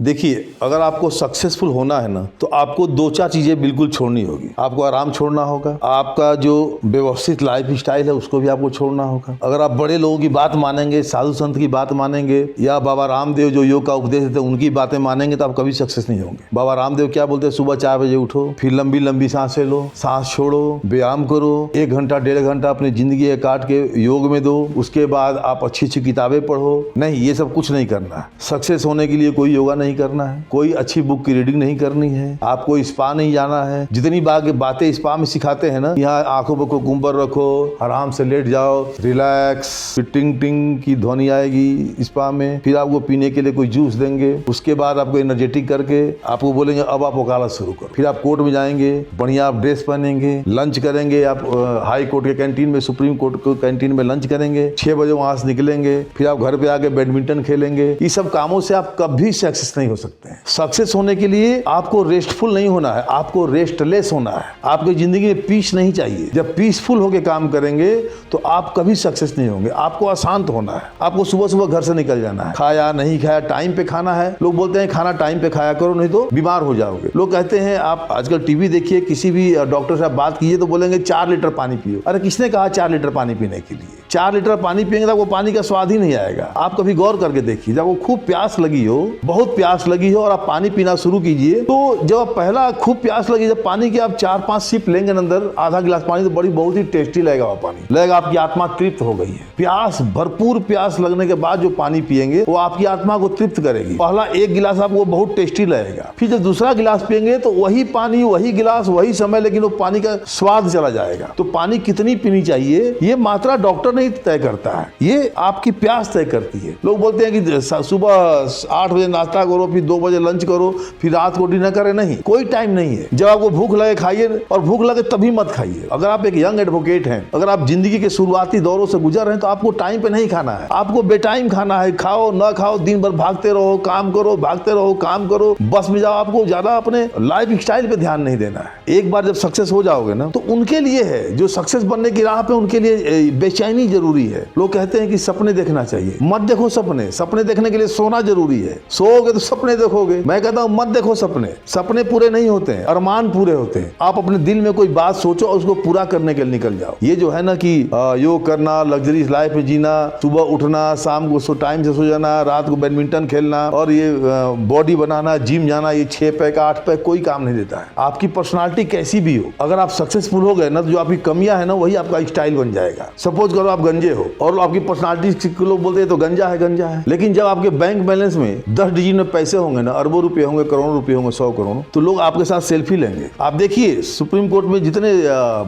देखिए, अगर आपको सक्सेसफुल होना है ना तो आपको दो चार चीजें बिल्कुल छोड़नी होगी। आपको आराम छोड़ना होगा, आपका जो व्यवस्थित लाइफ स्टाइल है उसको भी आपको छोड़ना होगा। अगर आप बड़े लोगों की बात मानेंगे, साधु संत की बात मानेंगे, या बाबा रामदेव जो योग का उपदेश देते हैं उनकी बातें मानेंगे, तो आप कभी सक्सेस नहीं होंगे। बाबा रामदेव क्या बोलते हैं? सुबह 4 बजे उठो, फिर लंबी लंबी सांसें लो, सांस छोड़ो, व्यायाम करो, 1 घंटा 1.5 घंटा अपनी जिंदगी काट के योग में दो, उसके बाद आप अच्छी अच्छी किताबें पढ़ो। नहीं, ये सब कुछ नहीं करना है। सक्सेस होने के लिए कोई योगा नहीं करना है, कोई अच्छी बुक की रीडिंग नहीं करनी है, आपको स्पा नहीं जाना है। जितनी बातें स्पा में सिखाते हैं ना, यहाँ आंखों पर कुकुम्बर रखो, आराम से लेट जाओ, रिलैक्स, टिंग टिंग की ध्वनि आएगी स्पा में, फिर आपको पीने के लिए कोई जूस देंगे, उसके बाद आपको एनर्जेटिक करके आपको बोलेंगे अब आप वकालत शुरू करो। फिर आप कोर्ट में जाएंगे, बढ़िया आप ड्रेस पहनेंगे, लंच करेंगे, आप हाई कोर्ट के कैंटीन में, सुप्रीम कोर्ट के कैंटीन में लंच करेंगे, 6 बजे वहां से निकलेंगे, फिर आप घर पे आके बैडमिंटन खेलेंगे। ये सब कामों से आप कभी सक्सेस नहीं हो सकते हैं। सक्सेस होने के लिए आपको रेस्टफुल नहीं होना है, आपको रेस्टलेस होना है। आपकी जिंदगी में पीस नहीं चाहिए। जब पीसफुल होकर काम करेंगे तो आप कभी सक्सेस नहीं होंगे। आपको अशांत होना है, आपको सुबह सुबह घर से निकल जाना है। खाया नहीं खाया, टाइम पे खाना है। लोग बोलते हैं खाना टाइम पे खाया करो, नहीं तो बीमार हो जाओगे। लोग कहते हैं, आप आजकल टीवी देखिए, किसी भी डॉक्टर से आप बात कीजिए तो बोलेंगे 4 लीटर पानी पियो। अरे किसने कहा 4 लीटर पानी पीने के लिए? 4 लीटर पानी पिएंगे तो वो पानी का स्वाद ही नहीं आएगा। आप कभी गौर करके देखिए, जब वो खूब प्यास लगी हो, बहुत प्यास लगी हो और आप पानी पीना शुरू कीजिए, तो जब आप पहला खूब प्यास लगी, जब पानी की आप 4-5 सिप लेंगे अंदर, आधा गिलास पानी, तो बहुत ही टेस्टी लगेगा। वो पानी लगेगा आपकी आत्मा तृप्त हो गई है। प्यास, भरपूर प्यास लगने के बाद जो पानी पिएंगे वो आपकी आत्मा को तृप्त करेगी। पहला 1 गिलास आपको बहुत टेस्टी लगेगा, फिर जब दूसरा गिलास पिएंगे तो वही पानी, वही गिलास, वही समय, लेकिन वो पानी का स्वाद चला जाएगा। तो पानी कितनी पीनी चाहिए ये मात्रा डॉक्टर नहीं तय करता है, ये आपकी प्यास तय करती है। लोग बोलते हैं कि सुबह 8 बजे नाश्ता करो, फिर 2 बजे लंच करो, फिर रात को डिनर करें। नहीं, कोई टाइम नहीं है। जब आपको भूख लगे खाइए, और भूख लगे तभी मत खाइए। अगर आप एक यंग एडवोकेट हैं, अगर आप जिंदगी के शुरुआती दौरों से गुजर रहे हैं, तो आपको टाइम पे नहीं खाना है, आपको बेटाइम खाना है। खाओ ना खाओ, दिन भर भागते रहो, काम करो, भागते रहो, काम करो, बस में जाओ। आपको ज्यादा अपने लाइफ स्टाइल पे ध्यान नहीं देना है। एक बार जब सक्सेस हो जाओगे ना, तो उनके लिए है जो सक्सेस बनने की राह पे, उनके लिए बेचैनी जरूरी है। लोग कहते हैं कि सपने देखना चाहिए। मत देखो सपने, सपने देखने के लिए सोना जरूरी है। सोओगे तो सपने देखोगे। मैं कहता हूं मत देखो सपने, सपने पूरे नहीं होते हैं, अरमान पूरे होते हैं। आप अपने दिल में कोई बात सोचो और उसको पूरा करने के लिए निकल जाओ। ये जो है ना कि योग करना, लग्जरीज लाइफ में जीना, सुबह उठना, शाम को टाइम से सो जाना, रात को बैडमिंटन खेलना, और ये बॉडी बनाना, जिम जाना, ये 6 पैक 8 पैक कोई काम नहीं देता है। आपकी पर्सनालिटी कैसी भी हो, अगर आप सक्सेसफुल हो गए ना, तो जो आपकी कमियां है ना, वही आपका स्टाइल बन जाएगा। सपोज करो आप गंजे हो और आपकी पर्सनालिटी के लोग बोलते हैं तो गंजा है, गंजा है। लेकिन जब आपके बैंक बैलेंस में 10 डिजिट में पैसे होंगे ना, अरबों रुपए होंगे, करोड़ों रुपए होंगे, 100 करोड़, तो लोग आपके साथ सेल्फी लेंगे। आप देखिए सुप्रीम कोर्ट में जितने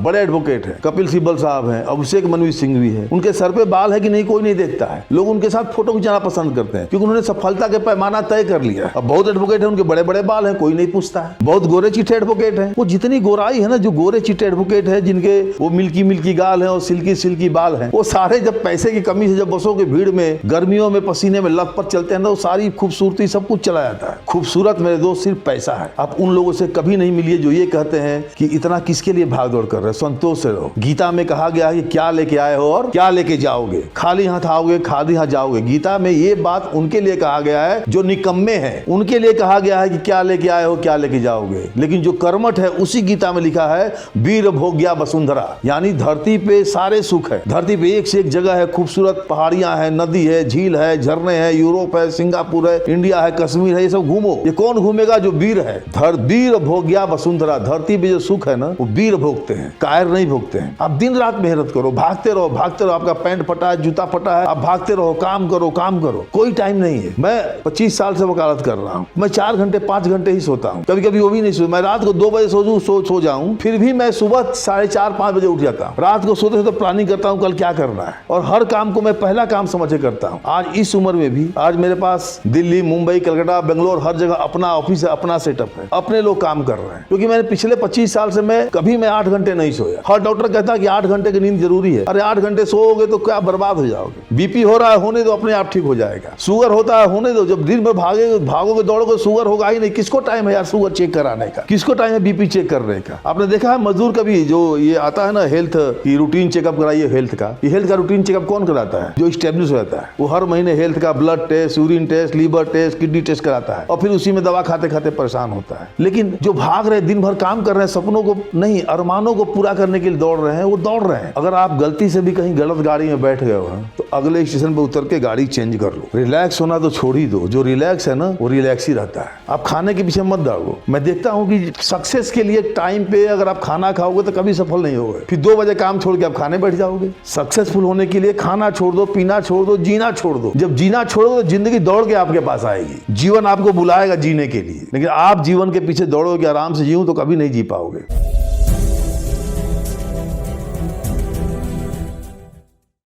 बड़े एडवोकेट हैं, कपिल सिब्बल साहब हैं, अभिषेक मनु सिंह भी है, उनके सर पे बाल है कि नहीं कोई नहीं देखता है। लोग उनके साथ फोटो खिंचाना पसंद करते हैं, क्योंकि उन्होंने सफलता के पैमाना तय कर लिया। अब बहुत एडवोकेट है, उनके बड़े बड़े बाल हैं, कोई नहीं पूछता है। बहुत गोरे चिट्टे एडवोकेट हैं, वो जितनी गोराई है ना, जो गोरे चिट्टे एडवोकेट है, जिनके वो मिल्की मिल्की गाल है और सिल्की सिल्की बाल है, वो सारे जब पैसे की कमी से, जब बसों की भीड़ में, गर्मियों में पसीने में लथपथ चलते हैं ना, वो सारी खूबसूरती सब कुछ चला जाता है। खूबसूरत मेरे दोस्त सिर्फ पैसा है। आप उन लोगों से कभी नहीं मिलिए जो ये कहते हैं कि इतना किसके लिए भाग दौड़ कर रहे हैं, संतोष से रहो। गीता में कहा गया है कि क्या लेके आए हो और क्या लेके जाओगे, खाली हाथ आओगे, खाली हाथ जाओगे। गीता में ये बात उनके लिए कहा गया है जो निकम्मे हैं, उनके लिए कहा गया है कि क्या लेके आए हो, क्या लेके जाओगे। लेकिन जो कर्मठ है, उसी गीता में लिखा है वीर भोग्या वसुंधरा, यानी धरती पे सारे सुख है। धरती पे एक से एक जगह है, खूबसूरत पहाड़ियां हैं, नदी है, झील है, झरने हैं, यूरोप है, सिंगापुर है, इंडिया है, कश्मीर है, ये सब घूमो। ये कौन घूमेगा? जो वीर है। वीर भोग्या वसुंधरा, धरती पे जो सुख है ना, वो वीर भोगते हैं, कायर नहीं भोगते हैं। आप दिन रात मेहनत करो, भागते रहो, भागते रहो। आपका पैंट फटा है, जूता फटा है, आप भागते रहो, काम करो, काम करो, कोई टाइम नहीं है। मैं 25 साल से वकालत कर रहा हूँ, मैं 4 घंटे 5 घंटे ही सोता हूँ, कभी कभी वो भी नहीं सोता। मैं रात को 2 बजे सो जाऊँ, फिर भी मैं सुबह 4:30-5 बजे उठ जाता हूँ। रात को सोते सोते प्लानिंग करता हूँ कल क्या करना है, और हर काम को मैं पहला काम समझ के करता हूँ। आज इस उम्र में भी, आज मेरे पास दिल्ली, मुंबई, कलकत्ता, बेंगलोर, हर जगह अपना ऑफिस है, अपना सेटअप है, अपने लोग काम कर रहे हैं। क्योंकि मैंने पिछले 25 साल से मैं कभी 8 घंटे नहीं सोया। हर डॉक्टर कहता है कि 8 घंटे की नींद जरूरी है। अरे 8 घंटे सोओगे तो क्या बर्बाद हो जाओगे। बीपी हो रहा है, होने दो, अपने आप ठीक हो जाएगा। शुगर होता है, होने दो। जब दिन भर भागोगे दौड़ोगे, शुगर होगा ही नहीं। किसको टाइम है यार शुगर चेक कराने का, किसको टाइम है बीपी चेक करने का। आपने देखा है मजदूर कभी जो ये आता है ना हेल्थ की रूटीन चेकअप कराइए हेल्थ का, ये हेल्थ का रूटीन चेकअप कौन कराता है? जो स्टेब्लिश रहता है, वो हर महीने हेल्थ का blood test, urine test, liver test, kidney test कराता है और फिर उसी में दवा खाते खाते परेशान होता है। लेकिन जो भाग रहे, दिन भर काम कर रहे हैं, सपनों को नहीं, अरमानों को पूरा करने के लिए दौड़ रहे हैं, वो दौड़ रहे हैं। अगर आप गलती से भी कहीं गलत गाड़ी में बैठ गए हो तो अगले स्टेशन पर उतर के गाड़ी चेंज कर लो। रिलैक्स होना तो छोड़ ही दो, जो रिलैक्स है ना वो रिलैक्स ही रहता है। आप खाने के पीछे मत दौड़ो। मैं देखता हूँ कि सक्सेस के लिए टाइम पे अगर आप खाना खाओगे तो कभी सफल नहीं होगे, फिर 2 बजे काम छोड़ के आप खाने बैठ जाओगे। सक्सेसफुल होने के लिए खाना छोड़ दो, पीना छोड़ दो, जीना छोड़ दो। जब जीना छोड़ो तो जिंदगी दौड़ के आपके पास आएगी। जीवन आपको बुलाएगा जीने के लिए, लेकिन आप जीवन के पीछे दौड़ोगे आराम से जीऊं तो कभी नहीं जी पाओगे।